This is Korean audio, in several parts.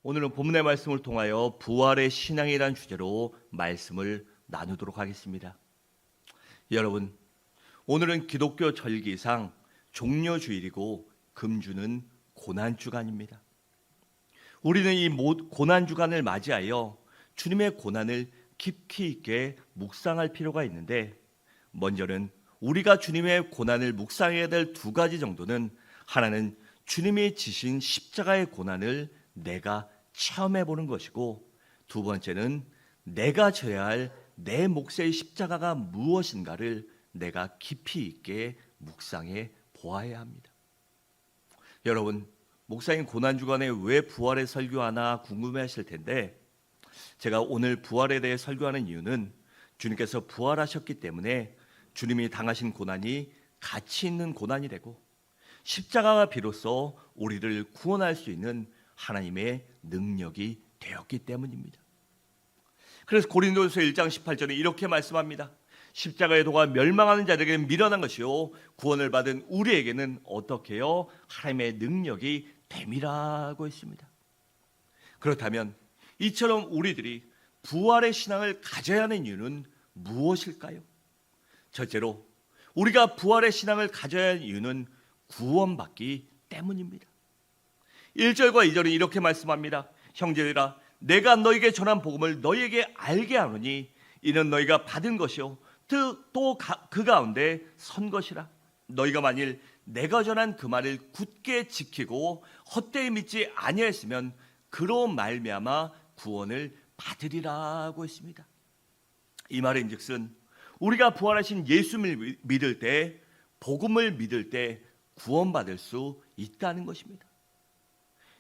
오늘은 본문의 말씀을 통하여 부활의 신앙이란 주제로 말씀을 나누도록 하겠습니다. 여러분, 오늘은 기독교 절기상 종려주일이고 금주는 고난주간입니다. 우리는 이 고난주간을 맞이하여 주님의 고난을 깊이 있게 묵상할 필요가 있는데, 먼저는 우리가 주님의 고난을 묵상해야 될 두 가지 정도는, 하나는 주님이 지신 십자가의 고난을 내가 체험해 보는 것이고, 두 번째는 내가 져야 할 내 몫의 십자가가 무엇인가를 내가 깊이 있게 묵상해 보아야 합니다. 여러분, 목사님 고난주간에 왜 부활의 설교하나 궁금해 하실 텐데, 제가 오늘 부활에 대해 설교하는 이유는 주님께서 부활하셨기 때문에 주님이 당하신 고난이 가치 있는 고난이 되고, 십자가가 비로소 우리를 구원할 수 있는 하나님의 능력이 되었기 때문입니다. 그래서 고린도후서 1장 18절에 이렇게 말씀합니다. 십자가의 도가 멸망하는 자들에게는 미련한 것이요 구원을 받은 우리에게는 어떻게 해요? 하나님의 능력이 됨이라고 했습니다. 그렇다면 이처럼 우리들이 부활의 신앙을 가져야 하는 이유는 무엇일까요? 첫째로, 우리가 부활의 신앙을 가져야 하는 이유는 구원받기 때문입니다. 1절과 2절은 이렇게 말씀합니다. 형제들아, 내가 너에게 전한 복음을 너희에게 알게 하노니 이는 너희가 받은 것이요 또 그 가운데 선 것이라. 너희가 만일 내가 전한 그 말을 굳게 지키고 헛되이 믿지 아니하였으면 그로 말미암아 구원을 받으리라고 했습니다. 이 말인즉슨 우리가 부활하신 예수를 믿을 때, 복음을 믿을 때 구원받을 수 있다는 것입니다.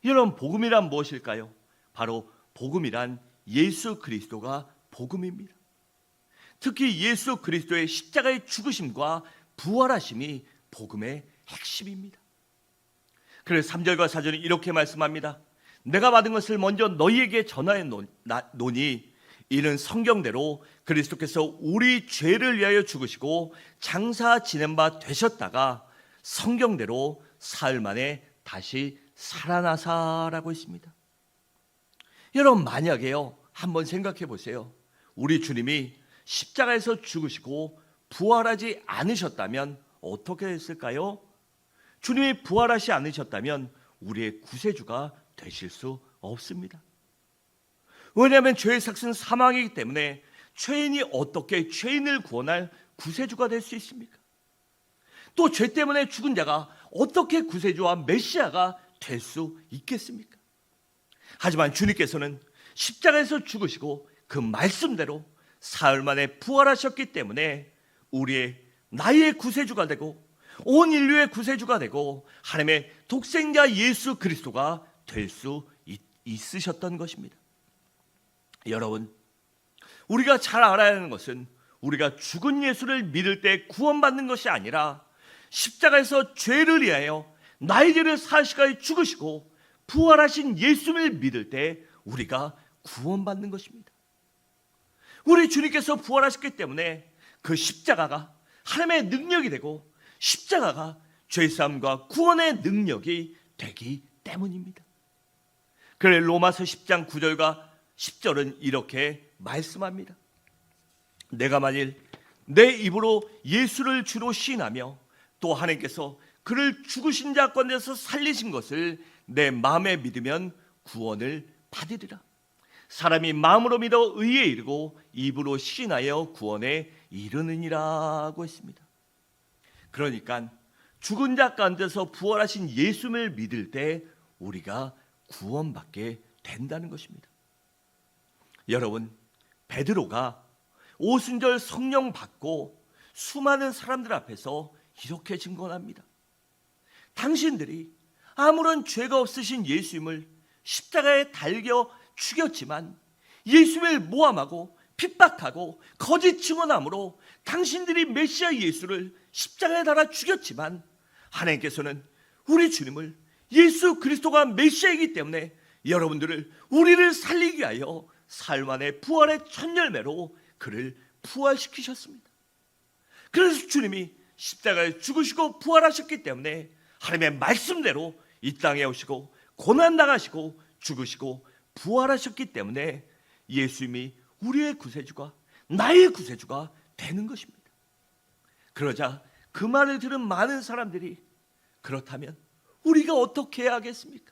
여러분, 복음이란 무엇일까요? 바로 복음이란 예수 그리스도가 복음입니다. 특히 예수 그리스도의 십자가의 죽으심과 부활하심이 복음의 핵심입니다. 그래서 3절과 4절은 이렇게 말씀합니다. 내가 받은 것을 먼저 너희에게 전하노니 이는 성경대로 그리스도께서 우리 죄를 위하여 죽으시고 장사 지낸 바 되셨다가 성경대로 사흘 만에 다시 살아나사라고 했습니다. 여러분, 만약에요, 한번 생각해 보세요. 우리 주님이 십자가에서 죽으시고 부활하지 않으셨다면 어떻게 됐을까요? 주님이 부활하지 않으셨다면 우리의 구세주가 되실 수 없습니다. 왜냐하면 죄의 삭은 사망이기 때문에 죄인이 어떻게 죄인을 구원할 구세주가 될 수 있습니까? 또 죄 때문에 죽은 자가 어떻게 구세주와 메시아가 될 수 있겠습니까? 하지만 주님께서는 십자가에서 죽으시고 그 말씀대로 사흘 만에 부활하셨기 때문에 나의 구세주가 되고 온 인류의 구세주가 되고 하나님의 독생자 예수 그리스도가 될 수 있으셨던 것입니다. 여러분, 우리가 잘 알아야 하는 것은 우리가 죽은 예수를 믿을 때 구원받는 것이 아니라 십자가에서 죄를 위하여 나의 죄를 사시가에 죽으시고 부활하신 예수를 믿을 때 우리가 구원받는 것입니다. 우리 주님께서 부활하셨기 때문에 그 십자가가 하나님의 능력이 되고 십자가가 죄사함과 구원의 능력이 되기 때문입니다. 그래 로마서 10장 9절과 10절은 이렇게 말씀합니다. 내가 만일 내 입으로 예수를 주로 시인하며 또 하나님께서 그를 죽으신 자 가운데서 살리신 것을 내 마음에 믿으면 구원을 받으리라. 사람이 마음으로 믿어 의에 이르고 입으로 시인하여 구원에 이르느니라고 했습니다. 그러니까 죽은 자 가운데서 부활하신 예수를 믿을 때 우리가 구원받게 된다는 것입니다. 여러분, 베드로가 오순절 성령 받고 수많은 사람들 앞에서 이렇게 증언합니다. 당신들이 아무런 죄가 없으신 예수님을 십자가에 달겨 죽였지만 예수를 모함하고 핍박하고 거짓 증언함으로 당신들이 메시아 예수를 십자가에 달아 죽였지만 하나님께서는 우리 주님을 예수 그리스도가 메시아이기 때문에 여러분들을 우리를 살리기 위하여 사흘 만에 부활의 첫 열매로 그를 부활시키셨습니다. 그래서 주님이 십자가에 죽으시고 부활하셨기 때문에 하나님의 말씀대로 이 땅에 오시고 고난당하시고 죽으시고 부활하셨기 때문에 예수님이 우리의 구세주가, 나의 구세주가 되는 것입니다. 그러자 그 말을 들은 많은 사람들이, 그렇다면 우리가 어떻게 해야 하겠습니까?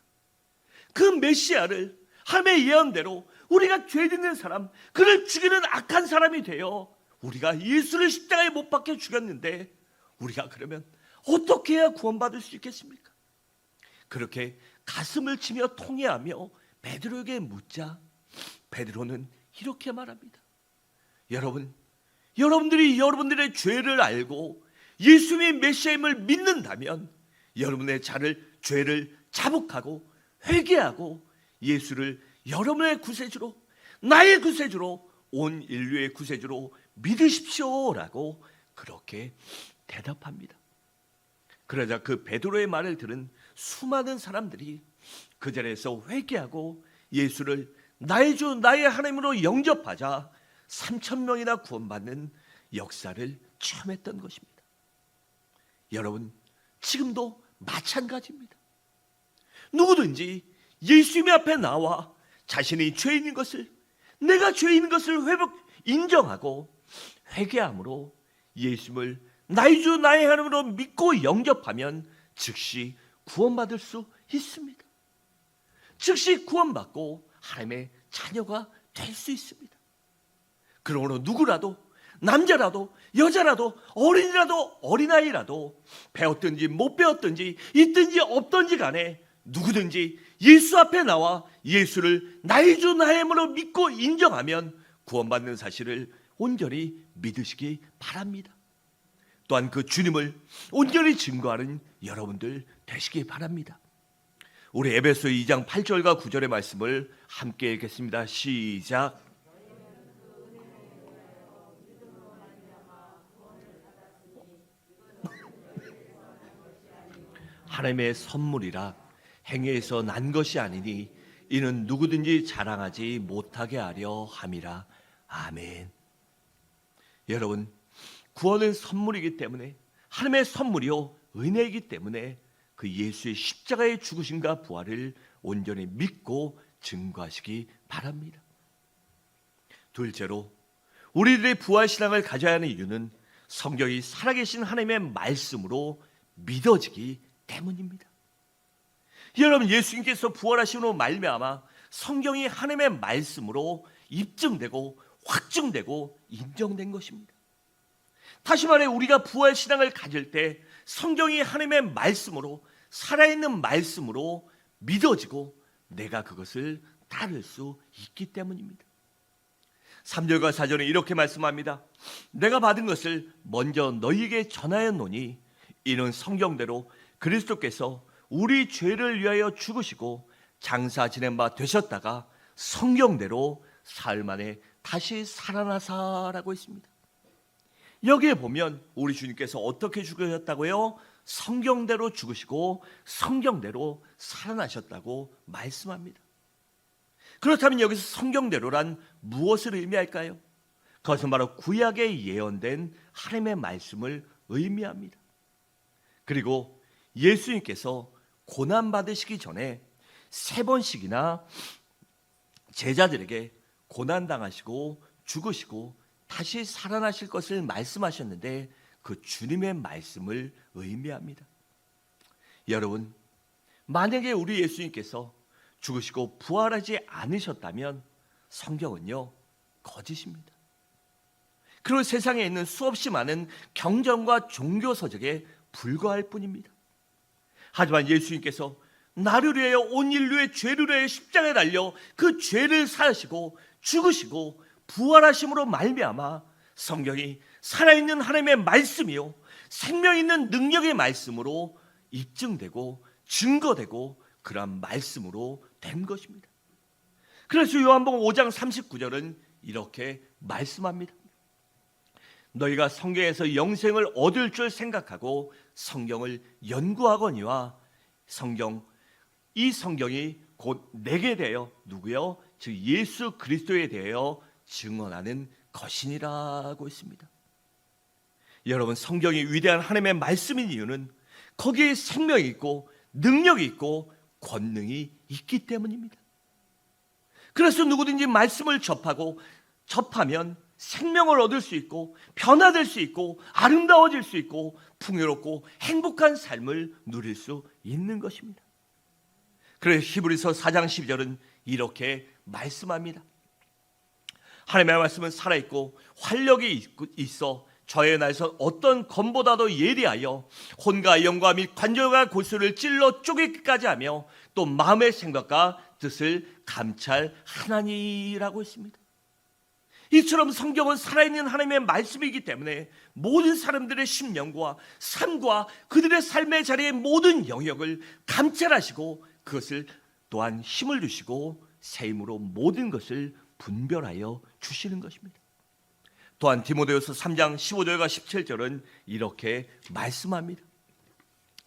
그 메시아를 하나님의 예언대로 우리가 죄 짓는 사람, 그를 죽이는 악한 사람이 되어 우리가 예수를 십자가에 못 박혀 죽였는데 우리가 그러면 어떻게 해야 구원받을 수 있겠습니까? 그렇게 가슴을 치며 통회하며 베드로에게 묻자 베드로는 이렇게 말합니다. 여러분들이 여러분들의 죄를 알고 예수님의 메시아임을 믿는다면 여러분의 죄를 자복하고 회개하고 예수를 여러분의 구세주로, 나의 구세주로, 온 인류의 구세주로 믿으십시오라고 그렇게 대답합니다. 그러자 그 베드로의 말을 들은 수많은 사람들이 그 자리에서 회개하고 예수를 나의 주 나의 하나님으로 영접하자 3,000명이나 구원받는 역사를 체험했던 것입니다. 여러분, 지금도 마찬가지입니다. 누구든지 예수님 앞에 나와 자신이 죄인인 것을, 내가 죄인인 것을 인정하고 회개함으로 예수님을 나의 주 나의 하나님으로 믿고 영접하면 즉시 구원받을 수 있습니다. 즉시 구원받고 하나님의 자녀가 될 수 있습니다. 그러므로 누구라도, 남자라도 여자라도 어린이라도 어린아이라도 배웠든지 못 배웠든지 있든지 없든지 간에 누구든지 예수 앞에 나와 예수를 나의 주 나의 힘으로 믿고 인정하면 구원받는 사실을 온전히 믿으시기 바랍니다. 또한 그 주님을 온전히 증거하는 여러분들 되시기 바랍니다. 우리 에베소 2장 8절과 9절의 말씀을 함께 읽겠습니다. 시작. 하나님의 선물이라 행위에서 난 것이 아니니 이는 누구든지 자랑하지 못하게 하려 함이라. 아멘. 여러분, 구원은 선물이기 때문에, 하나님의 선물이요 은혜이기 때문에 그 예수의 십자가의 죽으심과 부활을 온전히 믿고 증거하시기 바랍니다. 둘째로, 우리들의 부활신앙을 가져야 하는 이유는 성경이 살아계신 하나님의 말씀으로 믿어지기 때문입니다. 여러분, 예수님께서 부활하심으로 말미암아 성경이 하나님의 말씀으로 입증되고 확증되고 인정된 것입니다. 다시 말해 우리가 부활신앙을 가질 때 성경이 하나님의 말씀으로, 살아있는 말씀으로 믿어지고 내가 그것을 따를 수 있기 때문입니다. 3절과 4절은 이렇게 말씀합니다. 내가 받은 것을 먼저 너희에게 전하였노니 이는 성경대로 그리스도께서 우리 죄를 위하여 죽으시고 장사 지낸 바 되셨다가 성경대로 사흘 만에 다시 살아나사라고 했습니다. 여기에 보면 우리 주님께서 어떻게 죽으셨다고요? 성경대로 죽으시고 성경대로 살아나셨다고 말씀합니다. 그렇다면 여기서 성경대로란 무엇을 의미할까요? 그것은 바로 구약에 예언된 하나님의 말씀을 의미합니다. 그리고 예수님께서 고난받으시기 전에 3번씩이나 제자들에게 고난당하시고 죽으시고 다시 살아나실 것을 말씀하셨는데 그 주님의 말씀을 의미합니다. 여러분, 만약에 우리 예수님께서 죽으시고 부활하지 않으셨다면 성경은요 거짓입니다. 그리고 세상에 있는 수없이 많은 경전과 종교서적에 불과할 뿐입니다. 하지만 예수님께서 나를 위하여 온 인류의 죄를 위하여 십자가에 달려 그 죄를 사하시고 죽으시고 부활하심으로 말미암아 성경이 살아있는 하나님의 말씀이요 생명 있는 능력의 말씀으로 입증되고 증거되고 그러한 말씀으로 된 것입니다. 그래서 요한복음 5장 39절은 이렇게 말씀합니다. 너희가 성경에서 영생을 얻을 줄 생각하고 성경을 연구하거니와 이 성경이 곧 내게 대하여 누구요? 즉 예수 그리스도에 대하여 증언하는 것이니라고 했습니다. 여러분, 성경이 위대한 하나님의 말씀인 이유는 거기에 생명이 있고 능력이 있고 권능이 있기 때문입니다. 그래서 누구든지 말씀을 접하면 생명을 얻을 수 있고 변화될 수 있고 아름다워질 수 있고 풍요롭고 행복한 삶을 누릴 수 있는 것입니다. 그래서 히브리서 4장 12절은 이렇게 말씀합니다. 하나님의 말씀은 살아있고 활력이 있어 저의 날선 어떤 검보다도 예리하여 혼과 영과 및 관절과 골수를 찔러 쪼개기까지 하며 또 마음의 생각과 뜻을 감찰하나니라고 했습니다. 이처럼 성경은 살아있는 하나님의 말씀이기 때문에 모든 사람들의 심령과 삶과 그들의 삶의 자리의 모든 영역을 감찰하시고 그것을 또한 힘을 주시고 새 힘으로 모든 것을 분별하여 주시는 것입니다. 또한 디모데후서 3장 15절과 17절은 이렇게 말씀합니다.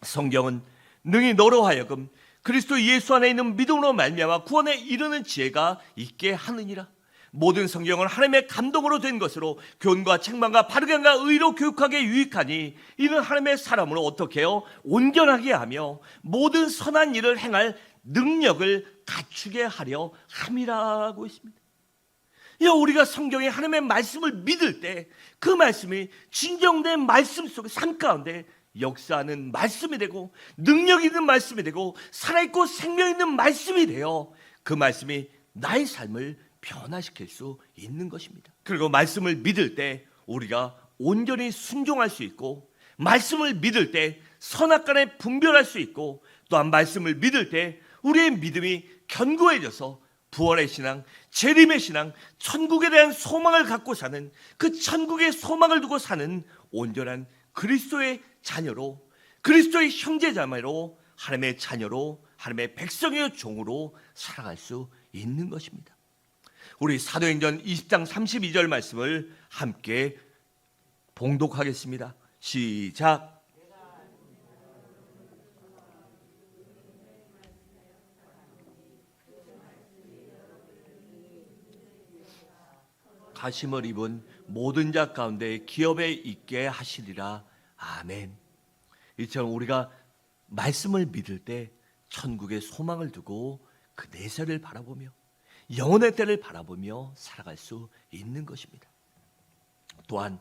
성경은 능히 너로 하여금 그리스도 예수 안에 있는 믿음으로 말미암아 구원에 이르는 지혜가 있게 하느니라. 모든 성경은 하나님의 감동으로 된 것으로 교훈과 책망과 바르게 함과 의로 교육하게 유익하니 이는 하나님의 사람으로 어떻게 해요? 온전하게 하며 모든 선한 일을 행할 능력을 갖추게 하려 함이라고 했습니다. 우리가 성경의 하나님의 말씀을 믿을 때 그 말씀이 진정된 말씀 속에 삶 가운데 역사하는 말씀이 되고 능력 있는 말씀이 되고 살아있고 생명 있는 말씀이 되어 그 말씀이 나의 삶을 변화시킬 수 있는 것입니다. 그리고 말씀을 믿을 때 우리가 온전히 순종할 수 있고 말씀을 믿을 때 선악간에 분별할 수 있고 또한 말씀을 믿을 때 우리의 믿음이 견고해져서 부활의 신앙, 재림의 신앙, 천국에 대한 소망을 갖고 사는 그 천국의 소망을 두고 사는 온전한 그리스도의 자녀로 그리스도의 형제자매로 하나님의 자녀로 하나님의 백성의 종으로 살아갈 수 있는 것입니다. 우리 사도행전 20장 32절 말씀을 함께 봉독하겠습니다. 시작. 가심을 입은 모든 자 가운데 기업에 있게 하시리라. 아멘. 이처럼 우리가 말씀을 믿을 때 천국의 소망을 두고 그 내세를 바라보며 영원의 때를 바라보며 살아갈 수 있는 것입니다. 또한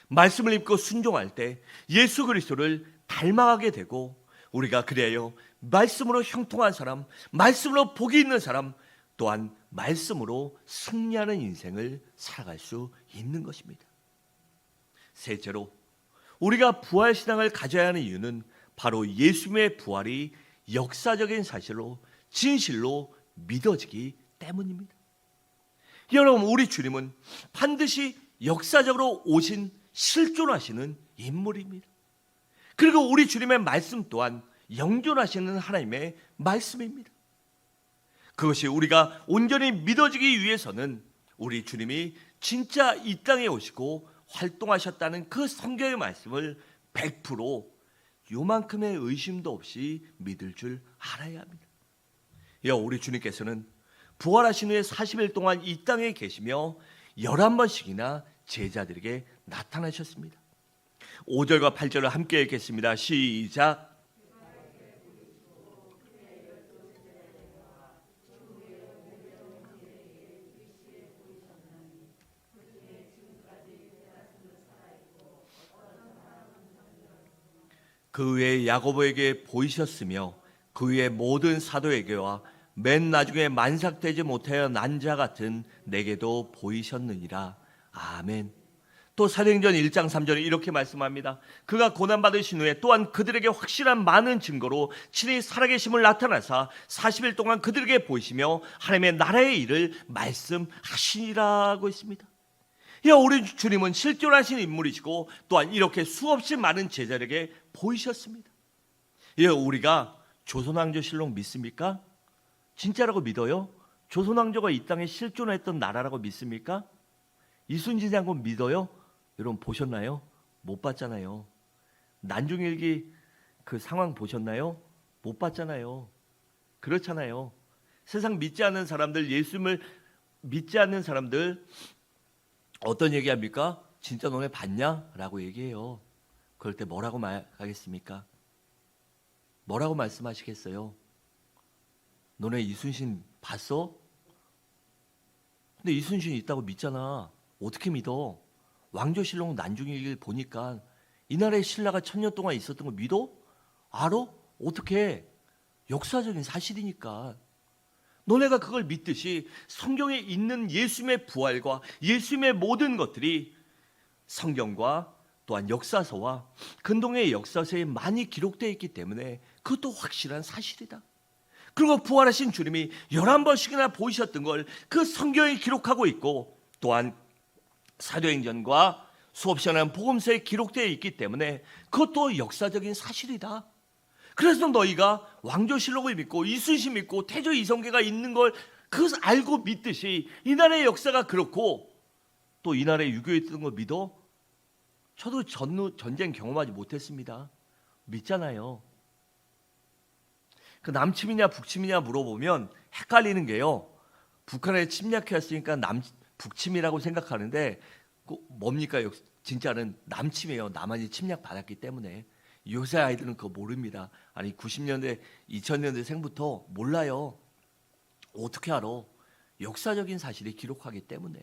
말씀을 입고 순종할 때 예수 그리스도를 닮아가게 되고 우리가 그래요 말씀으로 형통한 사람, 말씀으로 복이 있는 사람, 또한 말씀으로 승리하는 인생을 살아갈 수 있는 것입니다. 셋째로 우리가 부활신앙을 가져야 하는 이유는 바로 예수님의 부활이 역사적인 사실로 진실로 믿어지기 때문입니다. 여러분, 우리 주님은 반드시 역사적으로 오신 실존하시는 인물입니다. 그리고 우리 주님의 말씀 또한 영존하시는 하나님의 말씀입니다. 그것이 우리가 온전히 믿어지기 위해서는 우리 주님이 진짜 이 땅에 오시고 활동하셨다는 그 성경의 말씀을 100% 요만큼의 의심도 없이 믿을 줄 알아야 합니다. 우리 주님께서는 부활하신 후에 40일 동안 이 땅에 계시며 11번씩이나 제자들에게 나타나셨습니다. 5절과 8절을 함께 읽겠습니다. 시작. 그 외에 야고보에게 보이셨으며 그 외에 모든 사도에게와 맨 나중에 만삭되지 못하여 난 자 같은 내게도 보이셨느니라. 아멘. 또 사도행전 1장 3절에 이렇게 말씀합니다. 그가 고난받으신 후에 또한 그들에게 확실한 많은 증거로 친히 살아계심을 나타나사 40일 동안 그들에게 보이시며 하나님의 나라의 일을 말씀하시니라고 했습니다. 우리 주님은 실존하신 인물이시고 또한 이렇게 수없이 많은 제자들에게 보이셨습니다. 우리가 조선왕조실록 믿습니까? 진짜라고 믿어요? 조선왕조가 이 땅에 실존했던 나라라고 믿습니까? 이순신 장군 믿어요? 여러분 보셨나요? 못 봤잖아요. 난중일기 그 상황 보셨나요? 못 봤잖아요. 그렇잖아요. 세상 믿지 않는 사람들, 예수님을 믿지 않는 사람들 어떤 얘기합니까? 진짜 너네 봤냐? 라고 얘기해요. 그럴 때 뭐라고 말하겠습니까? 뭐라고 말씀하시겠어요? 너네 이순신 봤어? 근데 이순신이 있다고 믿잖아. 어떻게 믿어? 왕조실록 난중일 보니까 이날에 신라가 1000년 동안 있었던 거 믿어? 알아? 어떻게? 역사적인 사실이니까. 너네가 그걸 믿듯이 성경에 있는 예수님의 부활과 예수님의 모든 것들이 성경과 또한 역사서와 근동의 역사서에 많이 기록되어 있기 때문에 그것도 확실한 사실이다. 그리고 부활하신 주님이 11번씩이나 보이셨던 걸 그 성경에 기록하고 있고, 또한 사도행전과 수없이나 복음서에 기록되어 있기 때문에 그것도 역사적인 사실이다. 그래서 너희가 왕조실록을 믿고 이순신 믿고 태조 이성계가 있는 걸 그것을 알고 믿듯이 이날의 역사가 그렇고 또 이날에 유교에 있던 걸 믿어? 저도 전쟁 경험하지 못했습니다. 믿잖아요. 그 남침이냐 북침이냐 물어보면 헷갈리는 게요. 북한에 침략했으니까 북침이라고 생각하는데 뭡니까? 진짜는 남침이에요. 남한이 침략받았기 때문에. 요새 아이들은 그거 모릅니다. 아니 90년대 2000년대 생부터 몰라요. 어떻게 알아? 역사적인 사실이 기록하기 때문에.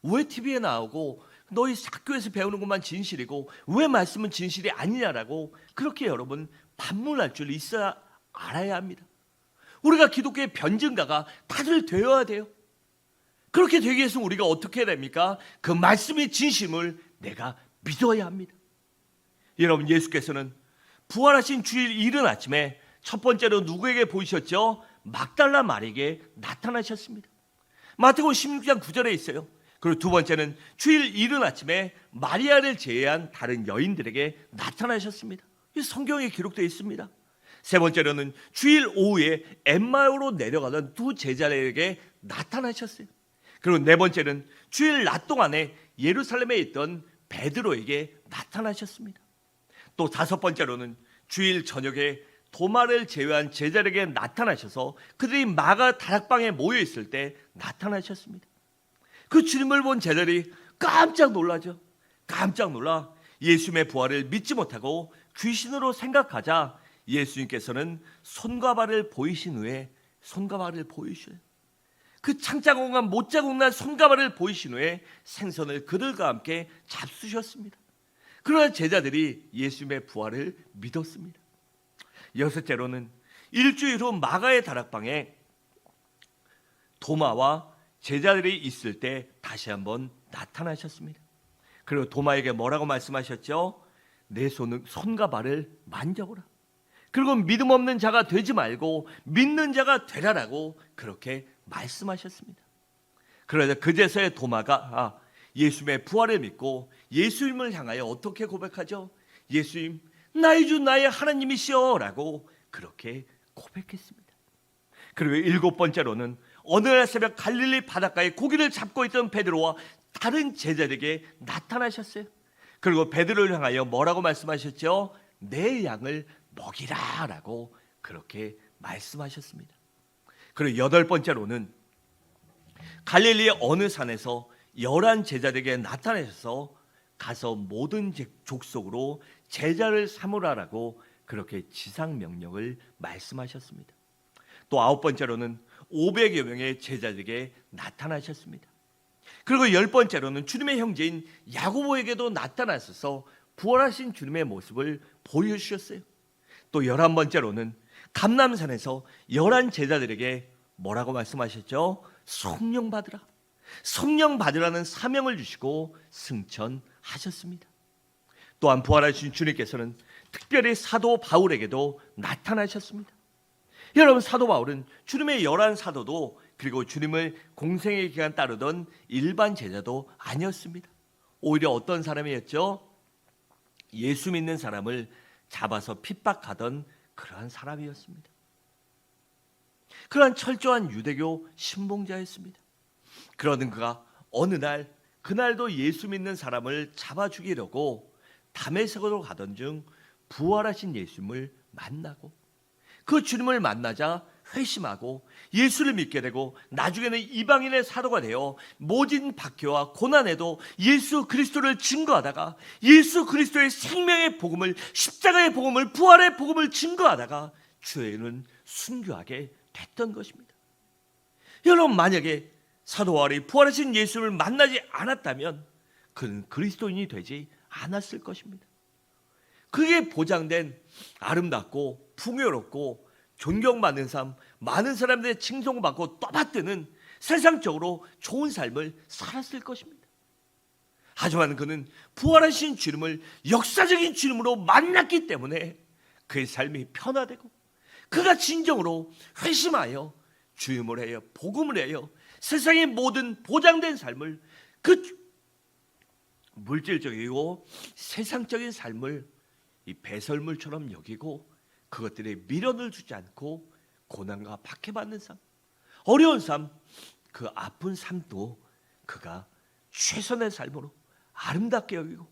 왜 TV에 나오고 너희 학교에서 배우는 것만 진실이고 왜 말씀은 진실이 아니냐라고 그렇게 여러분 반문할 줄 있어야 알아야 합니다. 우리가 기독교의 변증가가 다들 되어야 돼요. 그렇게 되기 위해서는 우리가 어떻게 해야 됩니까? 그 말씀의 진심을 내가 믿어야 합니다. 여러분, 예수께서는 부활하신 주일 이른 아침에 첫 번째로 누구에게 보이셨죠? 막달라 마리에게 나타나셨습니다. 마태복음 16장 9절에 있어요. 그리고 두 번째는 주일 이른 아침에 마리아를 제외한 다른 여인들에게 나타나셨습니다. 이 성경에 기록되어 있습니다. 세 번째로는 주일 오후에 엠마오로 내려가던 두 제자에게 나타나셨어요. 그리고 네 번째는 주일 낮 동안에 예루살렘에 있던 베드로에게 나타나셨습니다. 또 다섯 번째로는 주일 저녁에 도마를 제외한 제자에게 나타나셔서 그들이 마가 다락방에 모여 있을 때 나타나셨습니다. 그 주님을 본 제자들이 깜짝 놀라죠. 깜짝 놀라 예수님의 부활을 믿지 못하고 귀신으로 생각하자 예수님께서는 손과 발을 보이신 후에 손과 발을 보이셔요. 그 창자국과 못자국난 손과 발을 보이신 후에 생선을 그들과 함께 잡수셨습니다. 그러나 제자들이 예수님의 부활을 믿었습니다. 여섯째로는 일주일 후 마가의 다락방에 도마와 제자들이 있을 때 다시 한번 나타나셨습니다. 그리고 도마에게 뭐라고 말씀하셨죠? 내 손과 발을 만져보라. 그리고 믿음 없는 자가 되지 말고 믿는 자가 되라라고 그렇게 말씀하셨습니다. 그러자 그제서야 도마가 예수님의 부활을 믿고 예수님을 향하여 어떻게 고백하죠? 예수님, 나의 주 나의 하나님이시여 라고 그렇게 고백했습니다. 그리고 일곱 번째로는 어느 날 새벽 갈릴리 바닷가에 고기를 잡고 있던 베드로와 다른 제자들에게 나타나셨어요. 그리고 베드로를 향하여 뭐라고 말씀하셨죠? 내 양을 먹이라 라고 그렇게 말씀하셨습니다. 그리고 여덟 번째로는 갈릴리의 어느 산에서 11 제자들에게 나타나셔서 가서 모든 족속으로 제자를 삼으라라고 그렇게 지상명령을 말씀하셨습니다. 또 아홉 번째로는 500여 명의 제자들에게 나타나셨습니다. 그리고 열 번째로는 주님의 형제인 야고보에게도 나타나셔서 부활하신 주님의 모습을 보여주셨어요. 또 11번째로는 감람산에서 11 제자들에게 뭐라고 말씀하셨죠? 성령 받으라. 성령 받으라는 사명을 주시고 승천하셨습니다. 또한 부활하신 주님께서는 특별히 사도 바울에게도 나타나셨습니다. 여러분, 사도 바울은 주님의 11 사도도 그리고 주님을 공생의 기간 따르던 일반 제자도 아니었습니다. 오히려 어떤 사람이었죠? 예수 믿는 사람을 잡아서 핍박하던 그러한 사람이었습니다. 그러한 철저한 유대교 신봉자였습니다. 그러던 그가 어느 날 그날도 예수 믿는 사람을 잡아 죽이려고 다메섹으로 가던 중 부활하신 예수님을 만나고 그 주님을 만나자 회심하고 예수를 믿게 되고 나중에는 이방인의 사도가 되어 모진 박해와 고난에도 예수 그리스도를 증거하다가 예수 그리스도의 생명의 복음을, 십자가의 복음을, 부활의 복음을 증거하다가 주에는 순교하게 됐던 것입니다. 여러분, 만약에 사도 바울이 부활하신 예수를 만나지 않았다면 그는 그리스도인이 되지 않았을 것입니다. 그게 보장된 아름답고 풍요롭고 존경받는 삶, 많은 사람들의 칭송받고 떠받드는 세상적으로 좋은 삶을 살았을 것입니다. 하지만 그는 부활하신 주님을 역사적인 주님으로 만났기 때문에 그의 삶이 변화되고 그가 진정으로 회심하여 주임을 해요, 복음을 해요, 세상의 모든 보장된 삶을, 그 물질적이고 세상적인 삶을 이 배설물처럼 여기고 그것들에 미련을 주지 않고 고난과 박해받는 삶, 어려운 삶, 그 아픈 삶도 그가 최선의 삶으로 아름답게 여기고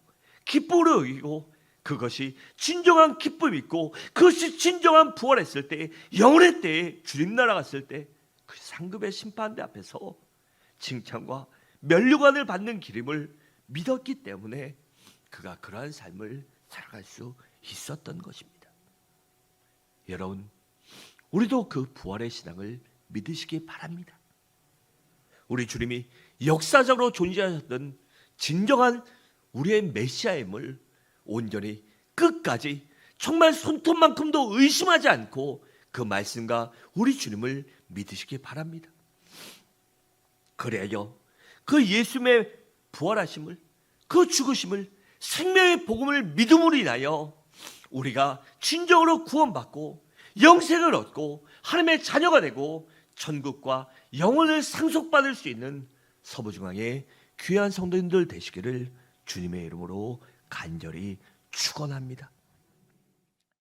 기쁨으로 여기고, 그것이 진정한 기쁨이 있고 그것이 진정한 부활했을 때, 영원의 때에 주님 나라 갔을 때 그 상급의 심판대 앞에서 칭찬과 면류관을 받는 기림을 믿었기 때문에 그가 그러한 삶을 살아갈 수 있었던 것입니다. 여러분, 우리도 그 부활의 신앙을 믿으시기 바랍니다. 우리 주님이 역사적으로 존재하셨던 진정한 우리의 메시아임을 온전히 끝까지 정말 손톱만큼도 의심하지 않고 그 말씀과 우리 주님을 믿으시기 바랍니다. 그래요, 그 예수님의 부활하심을, 그 죽으심을, 생명의 복음을 믿음으로 인하여 우리가 진정으로 구원받고 영생을 얻고 하나님의 자녀가 되고 천국과 영혼을 상속받을 수 있는 서부중앙의 귀한 성도님들 되시기를 주님의 이름으로 간절히 축원합니다.